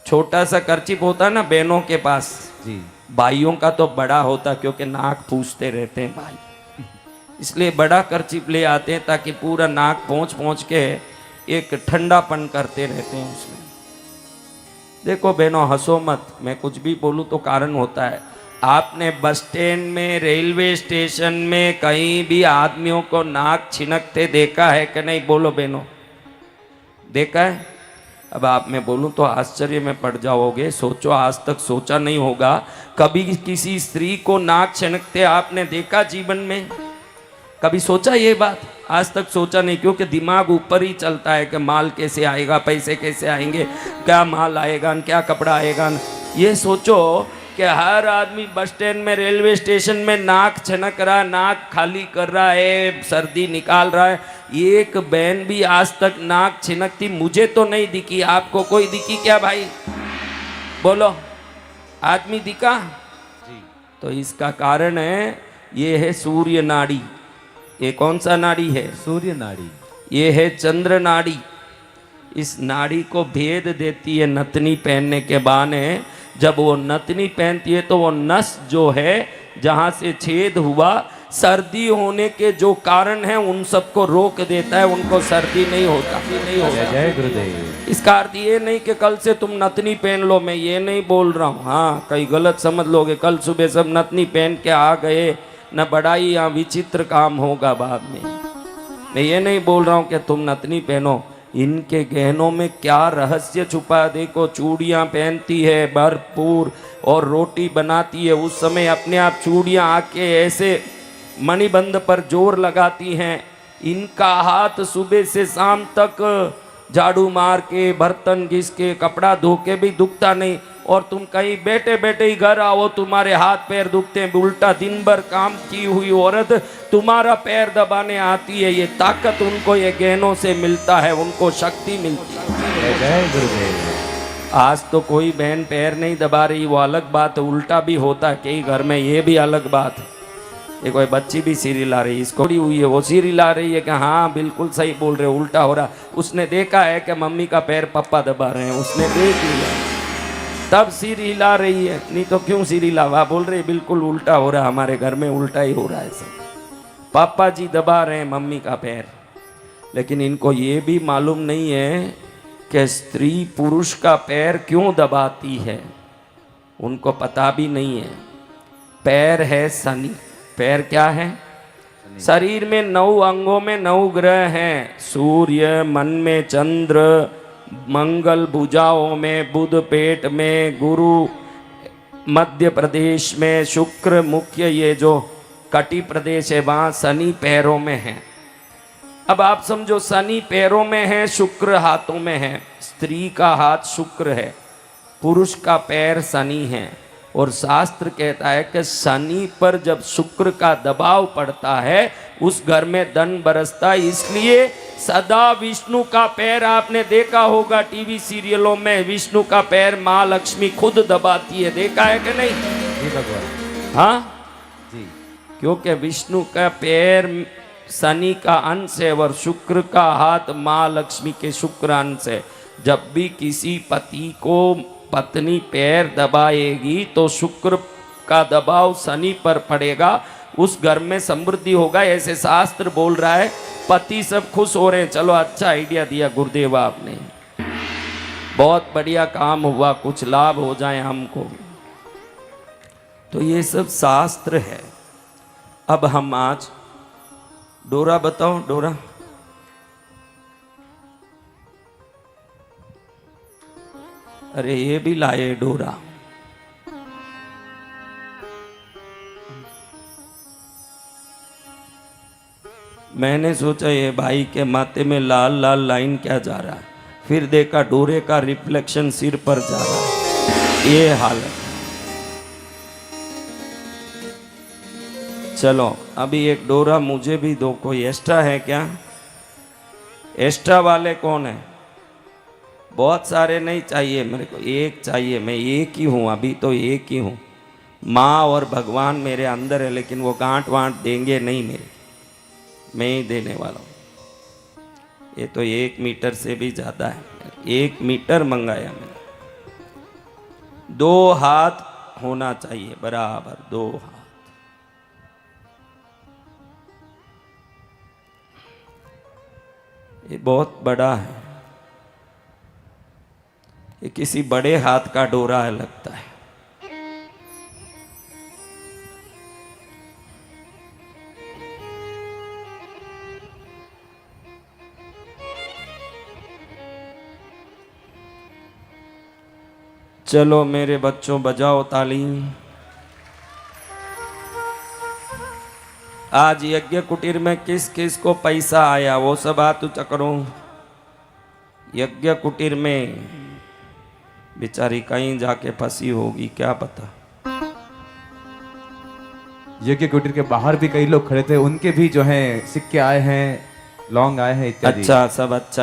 छोटा सा कर्चिप होता है ना बहनों के पास जी। भाइयों का तो बड़ा होता, क्योंकि नाक पूछते रहते हैं भाई, इसलिए बड़ा कर्चिप ले आते हैं ताकि पूरा नाक पहुंच पहुंच के एक ठंडापन करते रहते हैं उसमें। देखो बहनों हंसो मत, मैं कुछ भी बोलूं तो कारण होता है। आपने बस स्टैंड में, रेलवे स्टेशन में, कहीं भी आदमियों को नाक छिनकते देखा है कि नहीं? बोलो बहनों, देखा है? अब आप मैं बोलूं तो आश्चर्य में पड़ जाओगे। सोचो, आज तक सोचा नहीं होगा कभी किसी स्त्री को नाक छिनकते आपने देखा जीवन में? कभी सोचा ये बात? आज तक सोचा नहीं, क्योंकि दिमाग ऊपर ही चलता है कि माल कैसे आएगा, पैसे कैसे आएंगे, क्या माल आएगा, क्या कपड़ा आएगा। ये सोचो कि हर आदमी बस स्टैंड में, रेलवे स्टेशन में नाक छनक रहा है, नाक खाली कर रहा है, सर्दी निकाल रहा है। एक बहन भी आज तक नाक छिनकती मुझे तो नहीं दिखी। आपको कोई दिखी क्या भाई? बोलो, आदमी दिखा? जी। तो इसका कारण है, ये है सूर्य नाड़ी। ये कौन सा नाड़ी है? सूर्य नाड़ी। ये है चंद्र नाड़ी। इस नाड़ी को भेद देती है नथनी पहनने के बहाने। जब वो नथनी पहनती है तो वो नस जो है जहाँ से छेद हुआ, सर्दी होने के जो कारण हैं उन सबको रोक देता है, उनको सर्दी नहीं होता। जय गुरुदेव। इसका अर्थ ये नहीं कि कल से तुम नथनी पहन लो, मैं ये नहीं बोल रहा हूँ। हाँ, कई गलत समझ लोगे, कल सुबह सब नथनी पहन के आ गए, न बड़ाई या विचित्र काम होगा बाद में। मैं ये नहीं बोल रहा हूँ कि तुम नथनी पहनो। इनके गहनों में क्या रहस्य छुपा है देखो। चूड़ियाँ पहनती है भरपूर और रोटी बनाती है, उस समय अपने आप चूड़ियाँ आके ऐसे मणिबंध पर जोर लगाती हैं। इनका हाथ सुबह से शाम तक झाड़ू मार के, बर्तन घिस के, कपड़ा धो के भी दुखता नहीं, और तुम कहीं बैठे बैठे ही घर आओ तुम्हारे हाथ पैर दुखते हैं। उल्टा दिन भर काम की हुई औरत तुम्हारा पैर दबाने आती है। ये ताकत उनको ये गहनों से मिलता है, उनको शक्ति मिलती है। जय गुरुदेव। आज तो कोई बहन पैर नहीं दबा रही, वो अलग बात है। उल्टा भी होता है कई घर में, ये भी अलग बात है। ये कोई बच्ची भी सीरी ला रही है, इसको हुई है, वो सीरी ला रही है कि हाँ बिल्कुल सही बोल रहे, उल्टा हो रहा। उसने देखा है कि मम्मी का पैर पापा दबा रहे हैं, उसने देख लिया तब सिर हिला रही है, नहीं तो क्यों सिर हिलावा? बोल रही बिल्कुल उल्टा हो रहा, हमारे घर में उल्टा ही हो रहा है सब। पापा जी दबा रहे हैं मम्मी का पैर। लेकिन इनको ये भी मालूम नहीं है कि स्त्री पुरुष का पैर क्यों दबाती है, उनको पता भी नहीं है। पैर है शनि। पैर क्या है? शरीर में 9 अंगों में 9 ग्रह हैं। सूर्य, मन में चंद्र, मंगल भुजाओं में, बुध पेट में, गुरु मध्य प्रदेश में, शुक्र मुख्य ये जो कटी प्रदेश है वहाँ, शनि पैरों में है। अब आप समझो, शनि पैरों में है, शुक्र हाथों में है। स्त्री का हाथ शुक्र है, पुरुष का पैर शनि है। और शास्त्र कहता है कि शनि पर जब शुक्र का दबाव पड़ता है उस घर में धन बरसता है। इसलिए सदा विष्णु का पैर आपने देखा होगा टीवी सीरियलों में, विष्णु का पैर माँ लक्ष्मी खुद दबाती है, देखा है कि नहीं? जी भगवान। हाँ जी। क्योंकि विष्णु का पैर शनि का अंश है और शुक्र का हाथ माँ लक्ष्मी के शुक्र अंश है। जब भी किसी पति को पत्नी पैर दबाएगी तो शुक्र का दबाव शनि पर पड़ेगा, उस घर में समृद्धि होगा, ऐसे शास्त्र बोल रहा है। पति सब खुश हो रहे हैं। चलो अच्छा आइडिया दिया गुरुदेव आपने, बहुत बढ़िया काम हुआ, कुछ लाभ हो जाए हमको। तो ये सब शास्त्र है। अब हम आज डोरा बताओ, डोरा अरे ये भी लाए डोरा। मैंने सोचा ये भाई के माथे में लाल लाल लाइन क्या जा रहा है, फिर देखा डोरे का रिफ्लेक्शन सिर पर जा रहा है। ये हालत। चलो अभी एक डोरा मुझे भी दो, कोई एक्स्ट्रा है क्या? एक्स्ट्रा वाले कौन है? बहुत सारे नहीं चाहिए मेरे को, एक चाहिए। मैं एक ही हूँ, अभी तो एक ही हूँ। माँ और भगवान मेरे अंदर है, लेकिन वो गांठ वांट देंगे नहीं मेरे, मैं ही देने वाला हूँ। ये तो 1 मीटर से भी ज़्यादा है, 1 मीटर मंगाया मैंने। 2 हाथ होना चाहिए बराबर, 2 हाथ। ये बहुत बड़ा है, ये किसी बड़े हाथ का डोरा है लगता है। चलो मेरे बच्चों बजाओ ताली। आज यज्ञ कुटीर में किस किस को पैसा आया वो सब हाथ ऊंचा करो। यज्ञ कुटीर में बेचारी कहीं जाके फंसी होगी क्या पता। यज्ञ कुटीर के बाहर भी कई लोग खड़े थे, उनके भी जो हैं सिक्के आए हैं, लौंग आए हैं इत्यादि। अच्छा, सब अच्छा